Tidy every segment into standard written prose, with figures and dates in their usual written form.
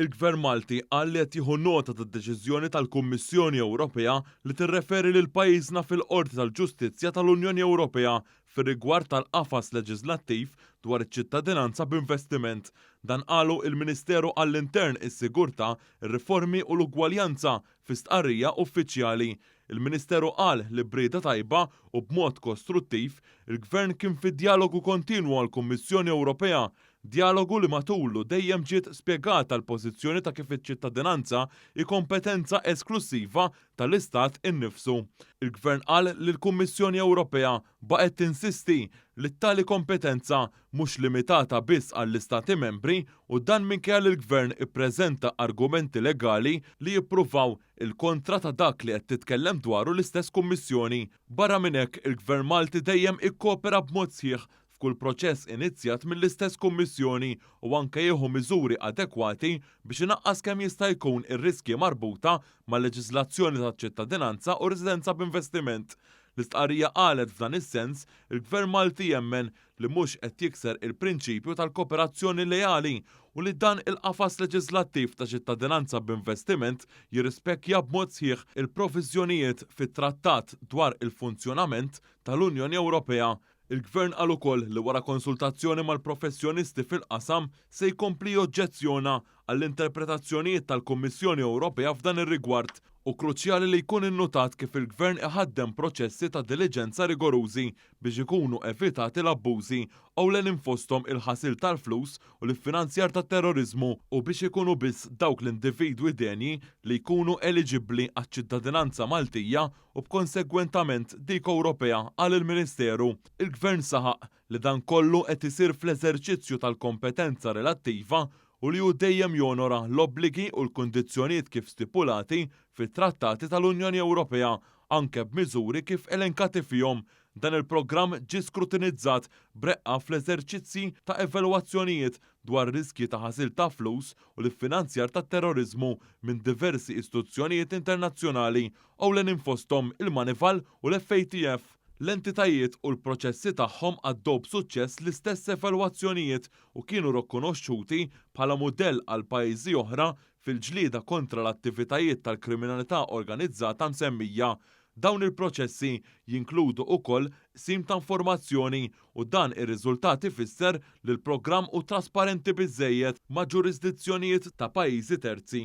Il-Gvern Malti qal li qed jieħu nota tad-deċiżjoni tal-Kummissjoni Ewropea li tirreferi lil pajjiżna fil-Qorti tal-Ġustizzja tal-Unjoni Ewropea fir-rigward tal-qafas leġislattiv dwar iċ-ċittadinanza b'investiment. Dan qalu il-Ministeru għall-Intern, is-Sigurtà, ir-Riformi u l-Ugwaljanza fi stqarrija uffiċjali. Il-Ministeru qal li b'rieda tajba u b'mod kostruttiv il-Gvern kien fi dialogu kontinwu għall-Kummissjoni Ewropea, dialogu li matulu dejjem ġiet spjegata l-pożizzjoni ta' kif iċ-ċittadinanza hi kompetenza esklusiva tal-Istat innifsu. Il-Gvern qal li l-Kummissjoni Ewropea baqgħet tinsisti li tali kompetenza mhux limitata biss għall-Istati membri u dan minkejja li l-Gvern ippreżenta argumenti legali li jippruvaw il-kontra ta' dak li qed titkellem dwaru l-istess Kummissjoni. Barra minn hekk il-Gvern Malti dejjem ikkopera b'mod sħiħ f'kull proċess inizjat mill-istess Kummissjoni u anke jieħu miżuri adekwati biex inaqqas kemm jista' jkun ir-riskji marbuta mal-leġiżlazzjoni taċ-ċittadinanza u residenza b'investiment. L-istqarrija qalet f'dan is-sens il-Gvern Malti jemmen li mhux qed jikser il-prinċipju tal-kooperazzjoni lejali u li dan il-qafas leġislattiv ta' ċittadinanza b'investiment jirrispekkja b'mod sħiħ il-proviżjonijiet fit-Trattat dwar il-funzjonament tal-Unjoni Ewropea. Il-Gvern qal ukoll li wara konsultazzjoni mal-professjonisti fil-qasam se jkompli joġġezzjona għall-interpretazzjonijiet tal-Kummissjoni Ewropea f'dan ir-rigward u kruċjali li jkun innotat kif il-Gvern iħaddem proċessi ta' diligenza rigorużi biex ikunu evitati l-abbużi ewlenin fosthom il-ħasil tal-flus u l-iffinanzjar tat-terrorizmu u biex ikunu biss dawk l-individwi denji li jkunu eliġibbli għaċ-ċittadinanza Maltija u b'konsegwentament dik Ewropea qal il-Ministeru. Il-Gvern saħaq li dan kollu qed isir fl-eżerċizzju tal-kompetenza relattiva u li hu dejjem jonora l-obbligi u l-kundizzjonijiet kif stipulati fit-trattati tal-Unjoni Ewropea anke b'miżuri kif elenkati fihom. Dan il-programm ġie skrutinizzat b'reqqa fl-eżerċizzji ta' evalwazzjonijiet dwar riskji ta' ħasil ta' flus u l-iffinanzjar tat-terrorizmu minn diversi istituzzjonijiet internazzjonali ewlenin fosthom il-Manival u l-FATF. L-entitajiet u l-proċessi tagħhom għaddew b'suċċess l-istess evalwazzjonijiet u kienu rikonoxxuti bħala mudell għal pajjiżi oħra fil-ġlieda kontra l-attivitajiet tal-kriminalità organizzata msemmija. Dawn il-proċessi jinkludu wkoll sim ta' informazzjoni u dan ir-riżultat ifisser li l-programm hu trasparenti biżżejjed ma' ġurisdizzjonijiet ta' pajjiżi terzi.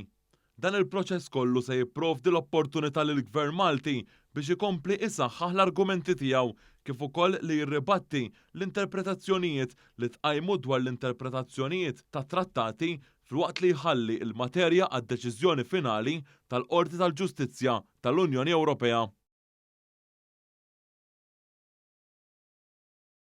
Dan il-proċess kollu se jipprovdi l-opportunità lill Gvern Malti biex ikompli isaħħaħ l-argumenti tiegħu kif ukoll li jirribatti l-interpretazzjonijiet li tqajmu dwar l-interpretazzjonijiet ta' trattati filwaqt li jħalli l-materja għad-deċiżjoni finali tal-Qorti tal-Ġustizzja tal-Unjoni Ewropea.